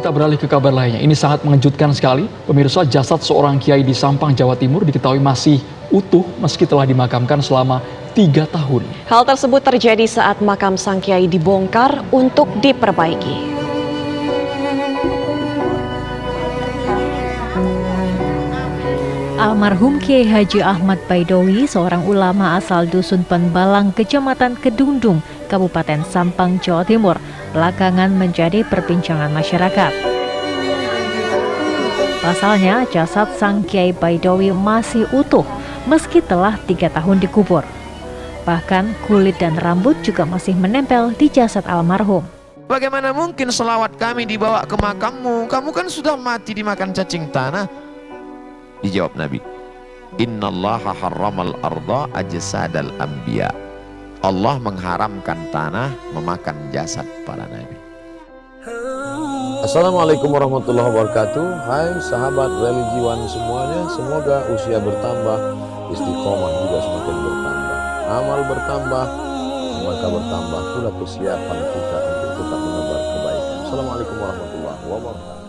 Kita beralih ke kabar lainnya. Ini sangat mengejutkan sekali. Pemirsa, jasad seorang kiai di Sampang, Jawa Timur diketahui masih utuh meski telah dimakamkan selama 3 tahun. Hal tersebut terjadi saat makam sang kiai dibongkar untuk diperbaiki. Almarhum Kiai Haji Ahmad Baidowi, seorang ulama asal Dusun Penbalang, Kecamatan Kedungdung, Kabupaten Sampang, Jawa Timur, belakangan menjadi perbincangan masyarakat. Pasalnya, jasad sang Kiai Baidowi masih utuh meski telah 3 tahun dikubur. Bahkan kulit dan rambut juga masih menempel di jasad almarhum. Bagaimana mungkin selawat kami dibawa ke makammu? Kamu kan sudah mati dimakan cacing tanah. Dijawab Nabi, Innallaha harramal arda ajsadal anbiya. Allah mengharamkan tanah memakan jasad para nabi. Assalamualaikum warahmatullahi wabarakatuh. Hai sahabat religiwan semuanya, semoga usia bertambah, istiqomah juga semakin bertambah, amal bertambah, maka bertambah pula kesiapan kita untuk tetap menebar kebaikan. Assalamualaikum warahmatullahi wabarakatuh.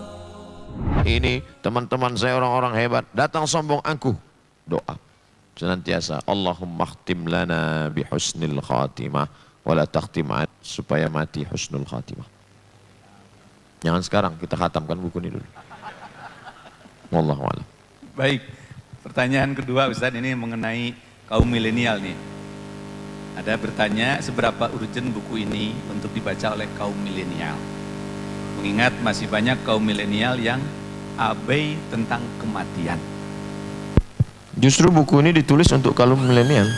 Ini teman-teman saya orang-orang hebat, datang sombong angkuh, doa senantiasa, Allahumma khtim lana bi husnil khatimah wala takhtim supaya mati husnul khatimah. Jangan sekarang, kita khatamkan buku ini dulu. Wallahu a'lam. Baik, pertanyaan kedua Ustaz, ini mengenai kaum milenial nih. Ada bertanya, seberapa urgent buku ini untuk dibaca oleh kaum milenial? Mengingat masih banyak kaum milenial yang abai tentang kematian. Justru buku ini ditulis untuk kaum milenial.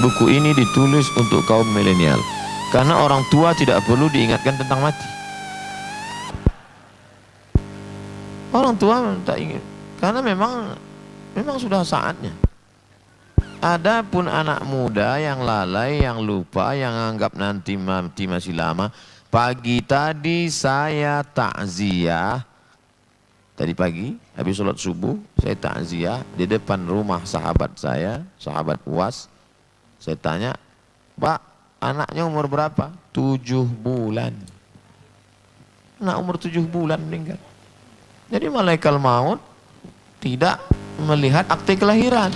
Buku ini ditulis untuk kaum milenial karena orang tua tidak perlu diingatkan tentang mati. Orang tua tak ingin, karena memang sudah saatnya. Adapun anak muda yang lalai, yang lupa, yang anggap nanti mati masih lama. Pagi tadi saya takziah. Tadi pagi, habis sholat subuh, saya takziah di depan rumah sahabat saya, sahabat UAS. Saya tanya, Pak, anaknya umur berapa? 7 bulan. Anak umur 7 bulan meninggal. Jadi malaikat maut tidak melihat akte kelahiran.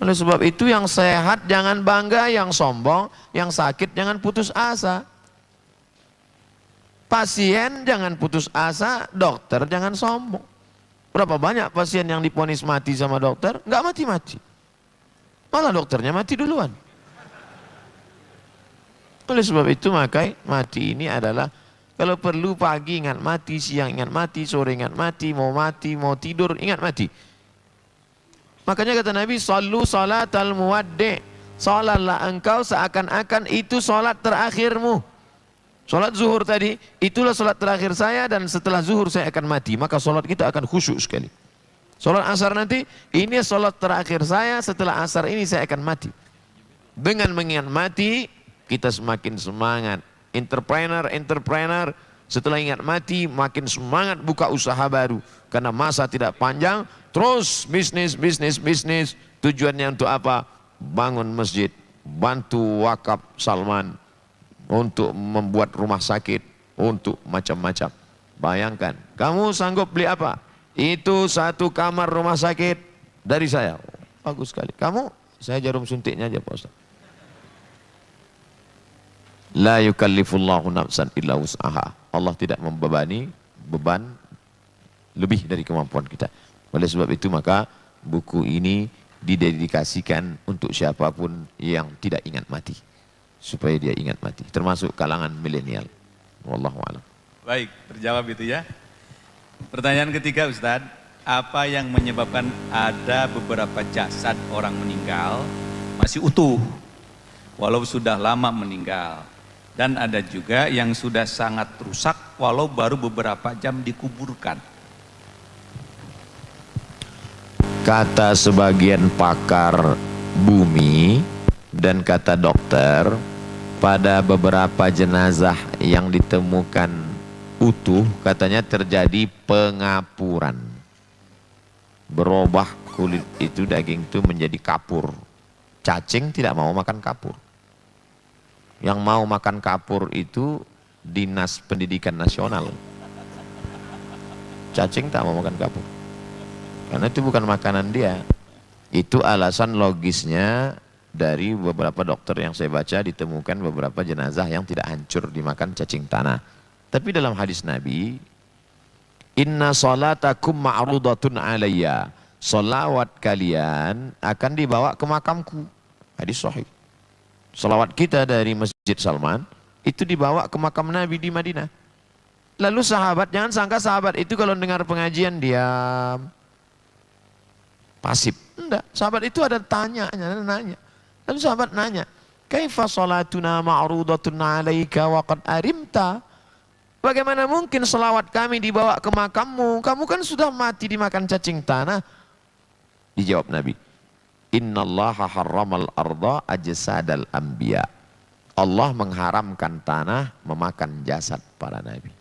Oleh sebab itu yang sehat jangan bangga, yang sombong, yang sakit jangan putus asa. Pasien jangan putus asa, dokter jangan sombong. Berapa banyak pasien yang diponis mati sama dokter, nggak mati-mati. Malah dokternya mati duluan. Oleh sebab itu maka mati ini adalah, kalau perlu pagi ingat mati, siang ingat mati, sore ingat mati, mau tidur ingat mati. Makanya kata Nabi, Sallu salatal muwaddi', salatlah engkau seakan-akan itu salat terakhirmu. Salat zuhur tadi, itulah salat terakhir saya dan setelah zuhur saya akan mati. Maka salat kita akan khusyuk sekali. Salat asar nanti, ini salat terakhir saya, setelah asar ini saya akan mati. Dengan mengingat mati, kita semakin semangat. Entrepreneur, setelah ingat mati, makin semangat buka usaha baru. Karena masa tidak panjang, terus bisnis. Tujuannya untuk apa? Bangun masjid, bantu wakaf Salman, untuk membuat rumah sakit, untuk macam-macam. Bayangkan, kamu sanggup beli apa? Itu 1 kamar rumah sakit dari saya. Bagus sekali. Kamu, saya jarum suntiknya aja Pak Ustaz. La yukallifullahu nafsan illa wus'aha. Allah tidak membebani beban lebih dari kemampuan kita. Oleh sebab itu maka buku ini didedikasikan untuk siapapun yang tidak ingat mati, supaya dia ingat mati, termasuk kalangan milenial. Wallahu a'lam. Baik, terjawab itu ya. Pertanyaan ketiga Ustadz, apa yang menyebabkan ada beberapa jasad orang meninggal masih utuh walau sudah lama meninggal, dan ada juga yang sudah sangat rusak walau baru beberapa jam dikuburkan? Kata sebagian pakar bumi dan kata dokter, pada beberapa jenazah yang ditemukan utuh katanya terjadi pengapuran. Berubah kulit itu, daging itu menjadi kapur. Cacing tidak mau makan kapur. Yang mau makan kapur itu Dinas Pendidikan Nasional. Cacing tak mau makan kapur. Karena itu bukan makanan dia. Itu alasan logisnya dari beberapa dokter yang saya baca, ditemukan beberapa jenazah yang tidak hancur dimakan cacing tanah. Tapi dalam hadis Nabi, inna salatakum ma'rudatun alayya. Salawat kalian akan dibawa ke makamku. Hadis sahih. Salawat kita dari Masjid Salman itu dibawa ke makam Nabi di Madinah. Lalu sahabat, jangan sangka sahabat itu kalau dengar pengajian diam, pasif. Enggak, sahabat itu ada nanya. Lalu sahabat nanya, kaifa salatuna ma'rudatun alaika wa qad arimta? Bagaimana mungkin selawat kami dibawa ke makammu? Kamu kan sudah mati dimakan cacing tanah. Dijawab Nabi, innallaha harramal arda ajsadal anbiya. Allah mengharamkan tanah memakan jasad para nabi.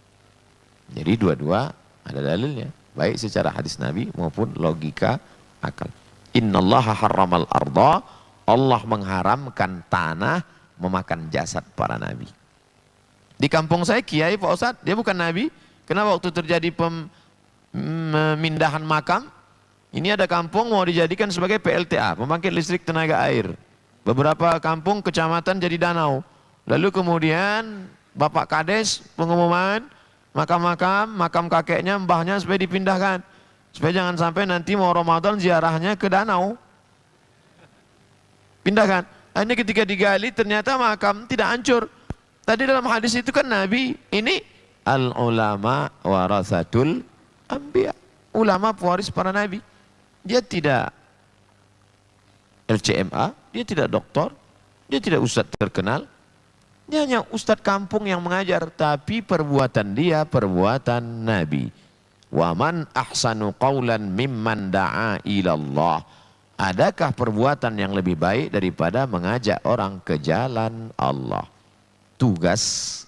Jadi dua-dua ada dalilnya, baik secara hadis Nabi maupun logika akal. Innallaha harramal arda, Allah mengharamkan tanah memakan jasad para nabi. Di kampung saya kiai Pak Ustadz, dia bukan nabi. Karena waktu terjadi pemindahan makam, ini ada kampung mau dijadikan sebagai PLTA, pembangkit listrik tenaga air. Beberapa kampung kecamatan jadi danau. Lalu kemudian Bapak Kades pengumuman, makam kakeknya, mbahnya supaya dipindahkan. Supaya jangan sampai nanti mau Ramadan ziarahnya ke danau. Pindahkan. Hanya ketika digali ternyata makam tidak hancur. Tadi dalam hadis itu kan Nabi, ini al-ulama warasatul anbiya. Ulama pewaris para nabi. Dia tidak LCMA, dia tidak doktor, dia tidak ustadz terkenal. Dia hanya ustadz kampung yang mengajar, tapi perbuatan dia perbuatan Nabi. Wa man ahsanu qawlan mimman da'a ilallah. Adakah perbuatan yang lebih baik daripada mengajak orang ke jalan Allah? Tugas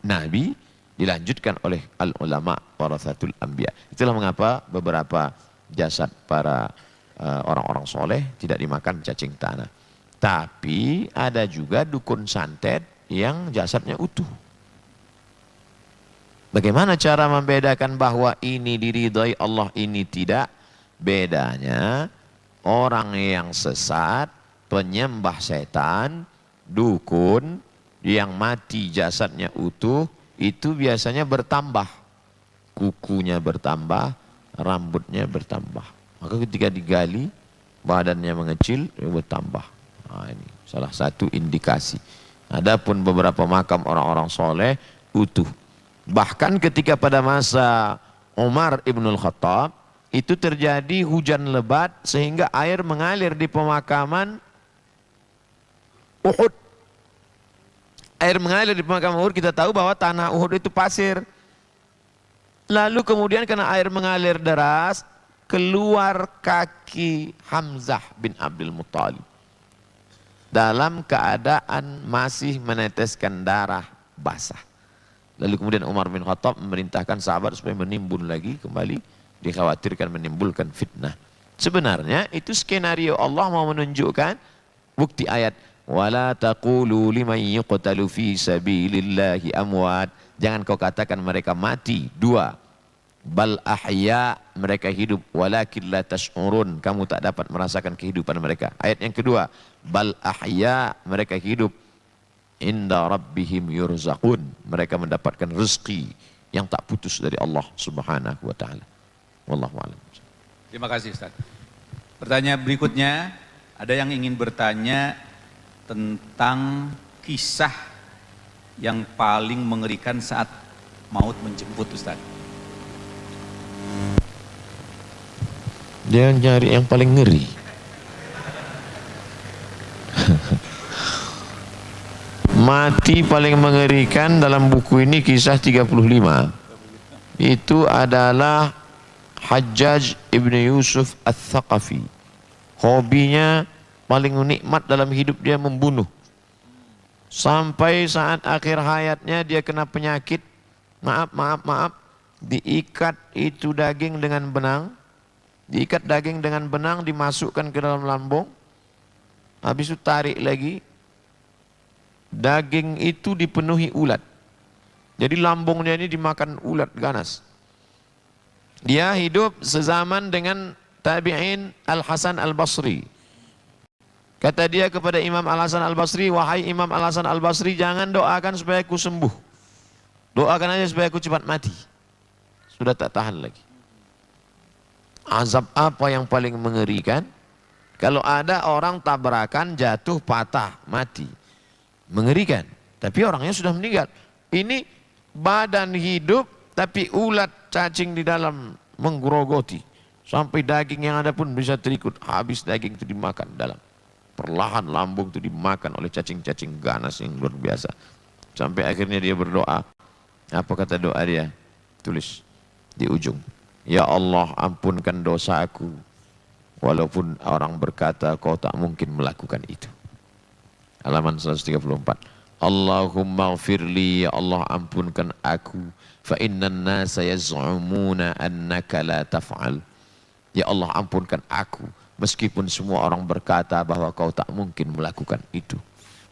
Nabi dilanjutkan oleh al-ulama warasatul anbiya. Itulah mengapa beberapa jasad para orang-orang soleh tidak dimakan cacing tanah. Tapi ada juga dukun santet yang jasadnya utuh. Bagaimana cara membedakan bahwa ini diridhai Allah, ini tidak? Bedanya orang yang sesat, penyembah setan, dukun yang mati jasadnya utuh, itu biasanya bertambah. Kukunya bertambah, rambutnya bertambah. Maka ketika digali, badannya mengecil, bertambah. Nah, ini salah satu indikasi. Adapun beberapa makam orang-orang soleh utuh. Bahkan ketika pada masa Umar Ibnul Khattab, itu terjadi hujan lebat sehingga air mengalir di pemakaman Uhud. Air mengalir di pemakaman Uhud, kita tahu bahwa tanah Uhud itu pasir. Lalu kemudian karena air mengalir deras, keluar kaki Hamzah bin Abdul Muttalib dalam keadaan masih meneteskan darah basah. Lalu kemudian Umar bin Khattab memerintahkan sahabat supaya menimbun lagi kembali, dikhawatirkan menimbulkan fitnah. Sebenarnya itu skenario Allah mau menunjukkan bukti ayat wala taqulu liman yuqtalu fi sabilillahi amwat. Jangan kau katakan mereka mati. Dua, bal ahya, mereka hidup, walakin la tash'urun, kamu tak dapat merasakan kehidupan mereka. Ayat yang kedua, bal ahya, mereka hidup, inda rabbihim yurzaqun, mereka mendapatkan rezeki yang tak putus dari Allah Subhanahu wa taala. Wallahu a'lam. Terima kasih Ustaz. Pertanyaan berikutnya, ada yang ingin bertanya tentang kisah yang paling mengerikan saat maut menjemput Ustaz. Dia nyari yang paling ngeri. Mati paling mengerikan dalam buku ini kisah 35. Itu adalah Hajjaj ibn Yusuf al-Thaqafi. Hobinya paling nikmat dalam hidup dia membunuh. Sampai saat akhir hayatnya dia kena penyakit. Maaf. Diikat itu daging dengan benang. Diikat daging dengan benang, dimasukkan ke dalam lambung. Habis itu tarik lagi. Daging itu dipenuhi ulat. Jadi lambungnya ini dimakan ulat ganas. Dia hidup sezaman dengan tabi'in Al-Hasan Al-Basri. Kata dia kepada Imam Al-Hasan Al-Basri, wahai Imam Al-Hasan Al-Basri, jangan doakan supaya aku sembuh. Doakan aja supaya aku cepat mati. Sudah tak tahan lagi. Azab apa yang paling mengerikan? Kalau ada orang tabrakan, jatuh, patah, mati. Mengerikan. Tapi orangnya sudah meninggal. Ini badan hidup, tapi ulat cacing di dalam menggerogoti. Sampai daging yang ada pun bisa terikut. Habis daging itu dimakan dalam. Perlahan lambung itu dimakan oleh cacing-cacing ganas yang luar biasa. Sampai akhirnya dia berdoa. Apa kata doa dia? Tulis di ujung. Ya Allah, ampunkan dosa aku. Walaupun orang berkata kau tak mungkin melakukan itu. Halaman 134. Allahumma gfirli, ya Allah ampunkan aku. Fa innan nasa yaz'umuna annaka la taf'al. Ya Allah ampunkan aku. Meskipun semua orang berkata bahwa kau tak mungkin melakukan itu.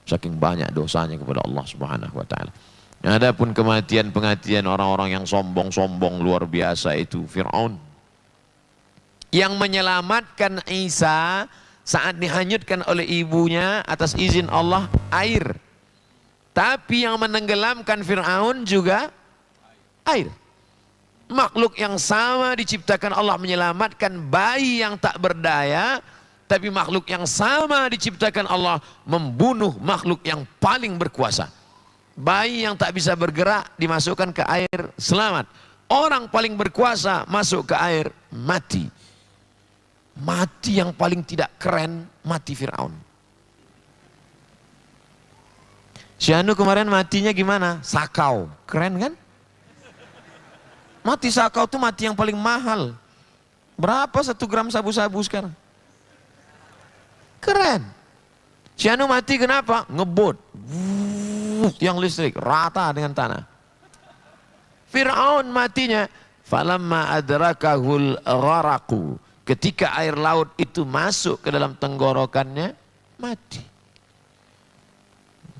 Saking banyak dosanya kepada Allah Subhanahu wa ta'ala. Adapun kematian-pengatian orang-orang yang sombong-sombong luar biasa itu Fir'aun. Yang menyelamatkan Isa saat dihanyutkan oleh ibunya atas izin Allah air. Tapi yang menenggelamkan Fir'aun juga air. Makhluk yang sama diciptakan Allah menyelamatkan bayi yang tak berdaya. Tapi makhluk yang sama diciptakan Allah membunuh makhluk yang paling berkuasa. Bayi yang tak bisa bergerak dimasukkan ke air, selamat. Orang paling berkuasa masuk ke air, mati. Mati yang paling tidak keren, mati Fir'aun. Si Anu kemarin matinya gimana? Sakau, keren kan? Mati sakau itu mati yang paling mahal. Berapa 1 gram sabu-sabu sekarang? Keren. Si Anu mati kenapa? Ngebut. Yang listrik, rata dengan tanah. Fir'aun matinya. Falamma adrakahul gharaqu. Ketika air laut itu masuk ke dalam tenggorokannya, mati.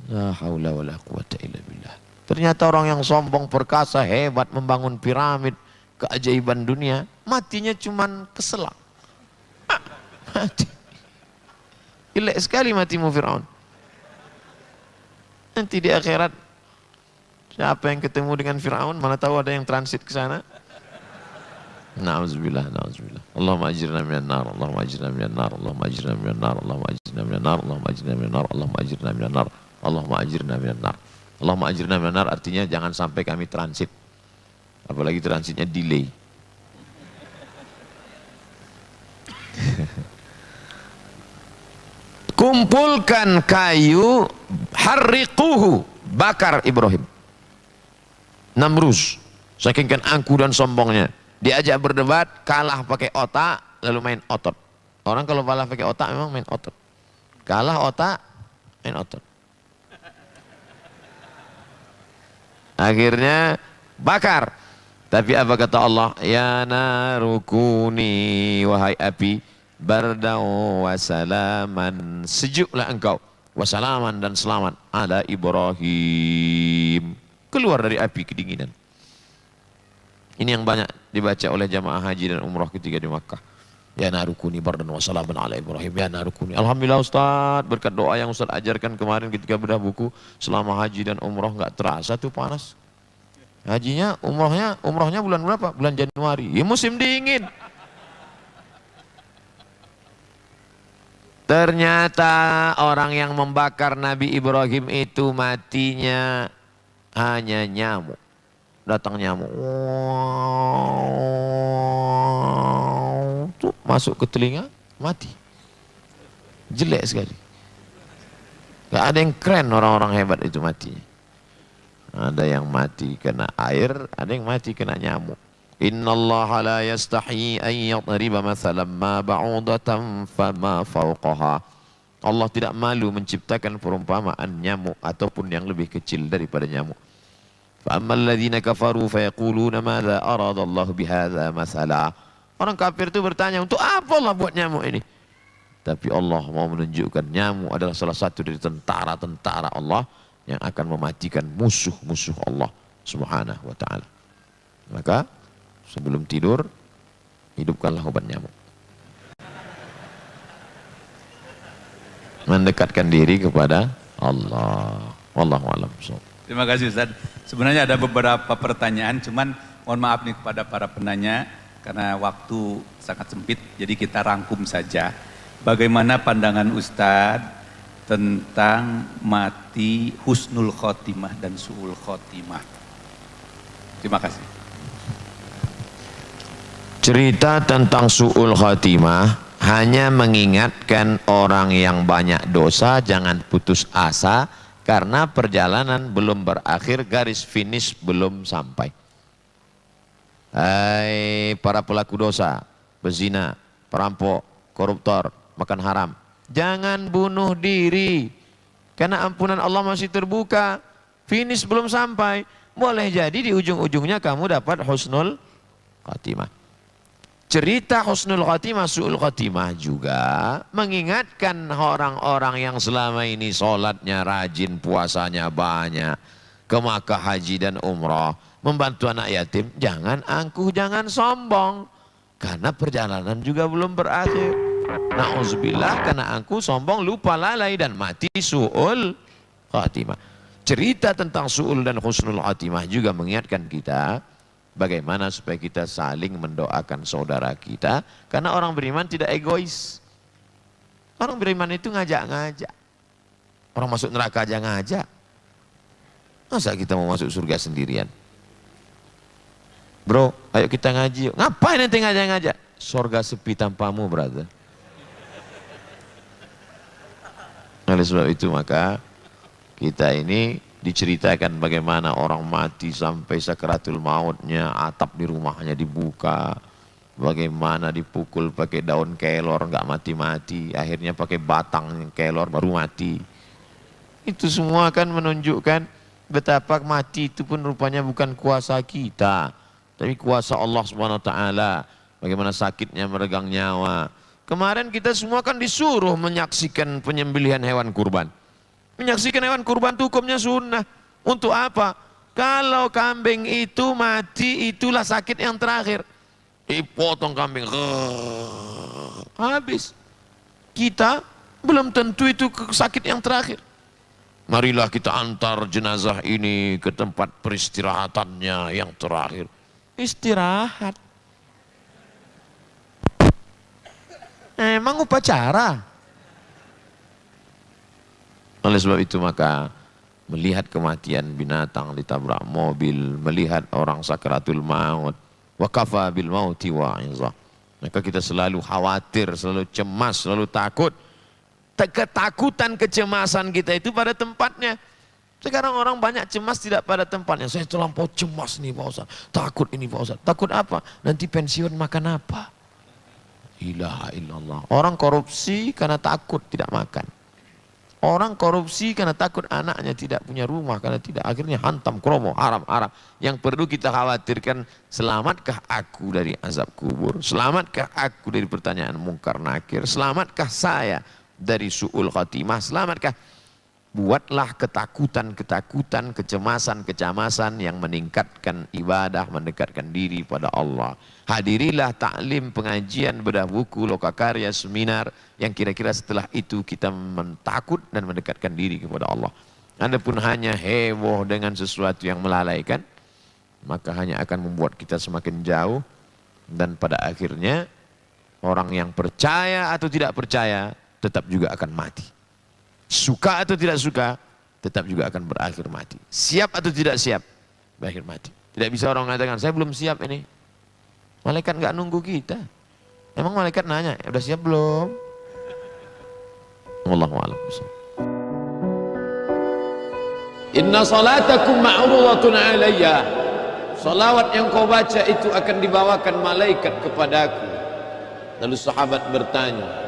La haula wala quwata illa billah. Ternyata orang yang sombong perkasa, hebat membangun piramid, keajaiban dunia, matinya cuman keselak. Mati. Jelek sekali matimu Fir'aun. Nanti di akhirat, siapa yang ketemu dengan Fir'aun, mana tahu ada yang transit ke sana. Na'udzubillah, na'udzubillah. Allahumma ajirna minan nar, Allahumma ajirna minan nar, Allahumma ajirna minan nar, Allahumma ajirna minan nar, Allahumma ajirna minan nar, Allahumma ajirna minan nar, Allahumma ajirna minan nar. Allahumma ajirna minan nar artinya jangan sampai kami transit. Apalagi transitnya delay. Kumpulkan kayu, harriquhu, bakar Ibrahim. Namrus, saking kan angku dan sombongnya. Diajak berdebat, kalah pakai otak, lalu main otot. Orang kalau kalah pakai otak memang main otot. Kalah otak, main otot. Akhirnya bakar. Tapi apa kata Allah? Ya narukuni, wahai api, bardau wasalaman, sejuklah engkau, wasalaman dan selamat ala Ibrahim. Keluar dari api kedinginan. Ini yang banyak dibaca oleh jamaah haji dan umrah ketika di Makkah. Ya narukuni bardan wasalaman ala Ibrahim. Ya narukuni. Alhamdulillah Ustaz, berkat doa yang Ustaz ajarkan kemarin ketika bedah buku, selama haji dan umrah nggak terasa tuh panas. Hajinya, umrahnya bulan berapa? Bulan Januari. Ya musim dingin. Ternyata orang yang membakar Nabi Ibrahim itu matinya hanya nyamuk. Datang nyamuk. Tuh, masuk ke telinga, mati. Jelek sekali. Gak ada yang keren orang-orang hebat itu matinya. Ada yang mati kena air, ada yang mati kena nyamuk. Innallaha la yastahi an yadriba mathalan ma ba'udatan fama fawqaha. Allah tidak malu menciptakan perumpamaan nyamuk ataupun yang lebih kecil daripada nyamuk. Fa ammal ladzina kafaru fayaquluna madza aradallahu bihadza mathala. Orang kafir itu bertanya, untuk apa Allah buat nyamuk ini? Tapi Allah mau menunjukkan nyamuk adalah salah satu dari tentara-tentara Allah yang akan mematikan musuh-musuh Allah. Subhanahu wa ta'ala. Maka sebelum tidur, hidupkanlah obat nyamuk. Mendekatkan diri kepada Allah. Wallahu a'lam. Terima kasih Ustaz. Sebenarnya ada beberapa pertanyaan, cuman mohon maaf nih kepada para penanya karena waktu sangat sempit, jadi kita rangkum saja. Bagaimana pandangan Ustaz tentang mati husnul khotimah dan su'ul khotimah? Terima kasih. Cerita tentang su'ul khotimah hanya mengingatkan orang yang banyak dosa jangan putus asa karena perjalanan belum berakhir, garis finish belum sampai. Hai para pelaku dosa, pezina, perampok, koruptor, makan haram, jangan bunuh diri karena ampunan Allah masih terbuka, finish belum sampai. Boleh jadi di ujung-ujungnya kamu dapat husnul khatimah. Cerita husnul khatimah, su'ul khatimah juga mengingatkan orang-orang yang selama ini sholatnya rajin, puasanya banyak, ke Makkah haji dan umrah, membantu anak yatim, jangan angkuh, jangan sombong, karena perjalanan juga belum berakhir. Na'udzubillah, karena angkuh, sombong, lupa, lalai dan mati su'ul khatimah. Cerita tentang su'ul dan husnul khatimah juga mengingatkan kita bagaimana supaya kita saling mendoakan saudara kita, karena orang beriman tidak egois. Orang beriman itu ngajak-ngajak. Orang masuk neraka aja ngajak. Masa kita mau masuk surga sendirian? Bro, ayo kita ngaji. Ngapain nanti ngajak-ngajak? Surga sepi tanpamu, brother. Oleh sebab itu maka kita ini diceritakan bagaimana orang mati sampai sakaratul mautnya, atap di rumahnya dibuka, bagaimana dipukul pakai daun kelor nggak mati-mati, akhirnya pakai batang kelor baru mati. Itu semua kan menunjukkan betapa mati itu pun rupanya bukan kuasa kita, tapi kuasa Allah Subhanahu wa taala. Bagaimana sakitnya meregang nyawa. Kemarin kita semua kan disuruh menyaksikan penyembelihan hewan kurban. Menyaksikan hewan kurban itu hukumnya sunnah. Untuk apa? Kalau kambing itu mati, itulah sakit yang terakhir. Dipotong kambing, habis. Kita belum tentu itu sakit yang terakhir. Marilah kita antar jenazah ini ke tempat peristirahatannya yang terakhir. Istirahat. Emang upacara? Oleh sebab itu maka melihat kematian binatang ditabrak mobil, melihat orang sakaratul maut, wa kafa bil mauti wa'izah. Maka kita selalu khawatir, selalu cemas, selalu takut. Ketakutan, kecemasan kita itu pada tempatnya. Sekarang orang banyak cemas tidak pada tempatnya. Saya terlampau cemas nih Pak Ustaz. Takut ini Pak Ustaz. Takut apa? Nanti pensiun makan apa? Ilaha illallah. Orang korupsi karena takut tidak makan. Orang korupsi karena takut anaknya tidak punya rumah, karena tidak, akhirnya hantam kromo, haram-haram. Yang perlu kita khawatirkan, selamatkah aku dari azab kubur? Selamatkah aku dari pertanyaan mungkar nakir? Selamatkah saya dari su'ul khatimah? Selamatkah? Buatlah ketakutan-ketakutan, kecemasan-kecemasan yang meningkatkan ibadah, mendekatkan diri pada Allah. Hadirilah taklim, pengajian, bedah buku, lokakarya, seminar, yang kira-kira setelah itu kita mentakut dan mendekatkan diri kepada Allah. Adapun hanya heboh dengan sesuatu yang melalaikan, maka hanya akan membuat kita semakin jauh, dan pada akhirnya orang yang percaya atau tidak percaya tetap juga akan mati. Suka atau tidak suka, tetap juga akan berakhir mati. Siap atau tidak siap, berakhir mati. Tidak bisa orang mengatakan, saya belum siap ini. Malaikat nggak nunggu kita. Emang malaikat nanya, udah siap belum? Wallahu a'lam. Inna salatakum ma'rudatun alayya. Salawat yang kau baca itu akan dibawakan malaikat kepadaku. Lalu sahabat bertanya,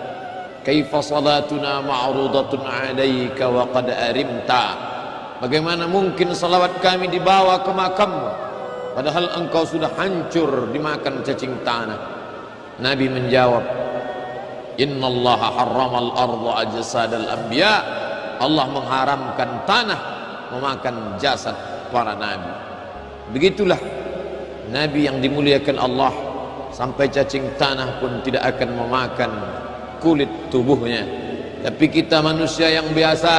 kaifa salatuna ma'rudatun alayka wa qad arimta? Bagaimana mungkin salawat kami dibawa ke makammu padahal engkau sudah hancur dimakan cacing tanah? Nabi menjawab, innallaha harramal arda ajsadal anbiya. Allah mengharamkan tanah memakan jasad para nabi. Begitulah Nabi yang dimuliakan Allah, sampai cacing tanah pun tidak akan memakan kulit tubuhnya. Tapi kita manusia yang biasa,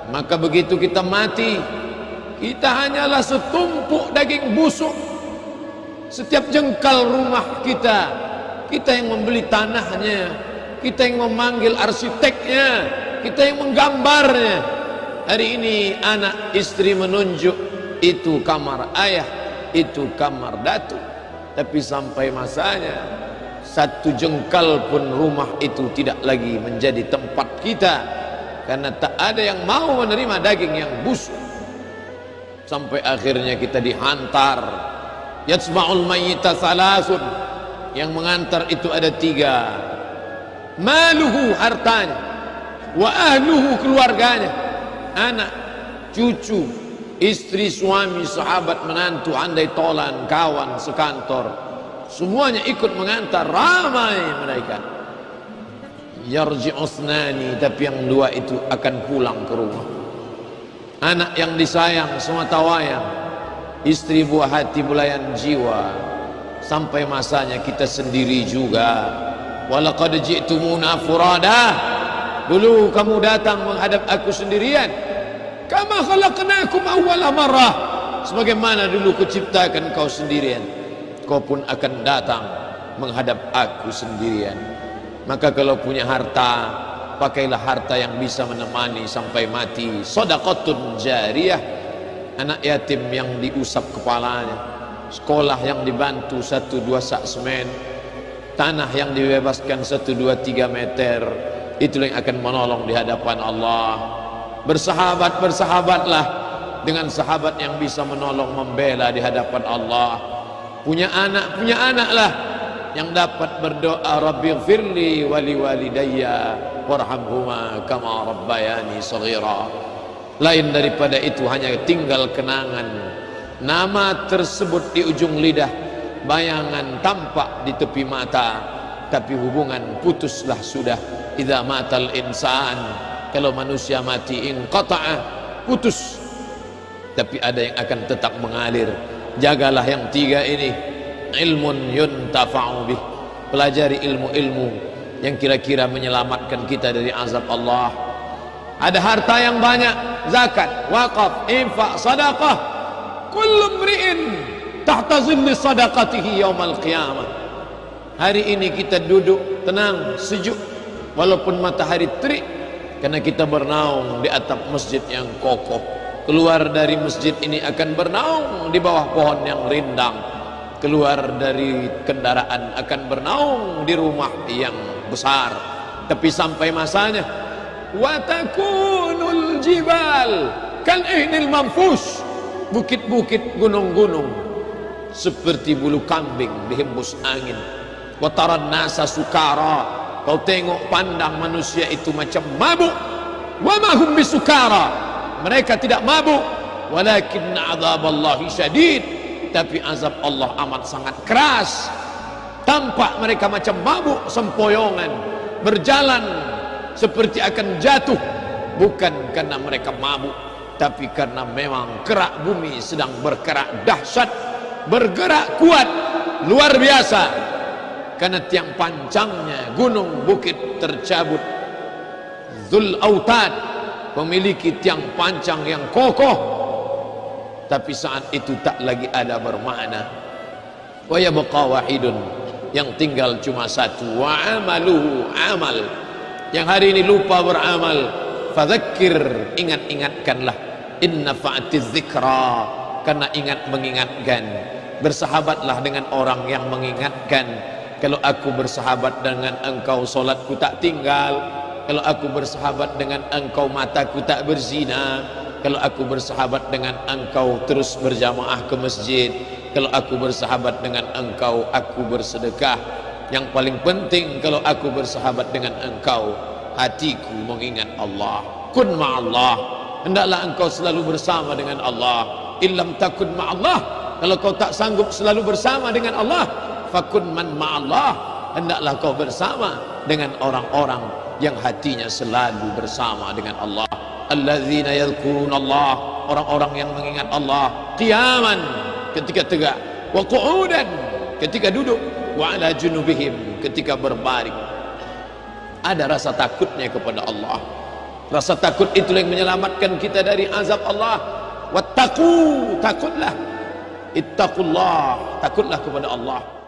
maka begitu kita mati, kita hanyalah setumpuk daging busuk. Setiap jengkal rumah kita, kita yang membeli tanahnya, kita yang memanggil arsiteknya, kita yang menggambarnya. Hari ini anak istri menunjuk, itu kamar ayah, itu kamar datuk. Tapi sampai masanya, satu jengkal pun rumah itu tidak lagi menjadi tempat kita, karena tak ada yang mau menerima daging yang busuk. Sampai akhirnya kita dihantar. Yatsma'ul mayyita thalathun, yang mengantar itu ada 3. Maluhu, hartanya, wa ahluhu, keluarganya, anak, cucu, istri, suami, sahabat, menantu, andai tolan, kawan sekantor, semuanya ikut mengantar, ramai mereka. Yarji'u thnani, tapi yang 2 itu akan pulang ke rumah. Anak yang disayang semata wayang, istri buah hati, belayan jiwa. Sampai masanya kita sendiri juga. Walaqad ji'tumuna furada, dulu kamu datang menghadap aku sendirian. Kama khalaqnakum awwala marrah, sebagaimana dulu kuciptakan kau sendirian, kau pun akan datang menghadap aku sendirian. Maka kalau punya harta, pakailah harta yang bisa menemani sampai mati. Shadaqatun jariyah, anak yatim yang diusap kepalanya, sekolah yang dibantu 1-2 sak semen, tanah yang dibebaskan 1-2-3 meter, itulah yang akan menolong di hadapan Allah. Bersahabatlah dengan sahabat yang bisa menolong, membela di hadapan Allah. Punya anaklah yang dapat berdoa, Rabbighfirli wali walidayya warhamhuma kama rabbayani shaghira. Lain daripada itu hanya tinggal kenangan, nama tersebut di ujung lidah, bayangan tampak di tepi mata, tapi hubungan putuslah sudah. Idza matal insan, kalau manusia mati, inqata'a, putus. Tapi ada yang akan tetap mengalir. Jagalah yang 3 ini. Ilmun yuntafa'u bih, pelajari ilmu-ilmu yang kira-kira menyelamatkan kita dari azab Allah. Ada harta yang banyak, zakat, wakaf, infak, sadaqah, kullu mri'in tahta zilli sadaqatihi yaumal qiyamah. Hari ini kita duduk tenang, sejuk, walaupun matahari terik, karena kita bernaung di atap masjid yang kokoh. Keluar dari masjid ini akan bernaung di bawah pohon yang rindang. Keluar dari kendaraan akan bernaung di rumah yang besar. Tapi sampai masanya, watakunul jibal kal ihnil manfush, bukit-bukit, gunung-gunung seperti bulu kambing dihembus angin. Wataran nasa sukara, kau tengok pandang manusia itu macam mabuk. Wa ma hum bisukara, mereka tidak mabuk. Walakin azaballahi syadid, tapi azab Allah amat sangat keras. Tampak mereka macam mabuk, sempoyongan, berjalan seperti akan jatuh, bukan karena mereka mabuk, tapi karena memang kerak bumi sedang bergerak dahsyat, bergerak kuat, luar biasa. Karena tiang pancangnya gunung bukit tercabut. Dzul Autad memiliki tiang pancang yang kokoh, tapi saat itu tak lagi ada bermakna. Wa yabqa wahidun, yang tinggal cuma 1. Wa amaluhu, amal, yang hari ini lupa beramal. Fadzakir, ingat-ingatkanlah. Inna fa'atiz dzikra, karena ingat mengingatkan. Bersahabatlah dengan orang yang mengingatkan. Kalau aku bersahabat dengan engkau, solatku tak tinggal. Kalau aku bersahabat dengan engkau, mataku tak berzina. Kalau aku bersahabat dengan engkau, terus berjamaah ke masjid. Kalau aku bersahabat dengan engkau, aku bersedekah. Yang paling penting, kalau aku bersahabat dengan engkau, hatiku mengingat Allah. Kun ma'allah, hendaklah engkau selalu bersama dengan Allah. Illam takun ma'allah, kalau kau tak sanggup selalu bersama dengan Allah, fakun man ma'allah, hendaklah kau bersama dengan orang-orang yang hatinya selalu bersama dengan Allah. Alladzina yadhkuruna Allah orang-orang yang mengingat Allah qiyaman ketika tegak, wa qu'udan ketika duduk, wa ala junubihim ketika berbaring. Ada rasa takutnya kepada Allah. Rasa takut itulah yang menyelamatkan kita dari azab Allah. Wattaqu, takutlah. Ittaqullah, takutlah kepada Allah.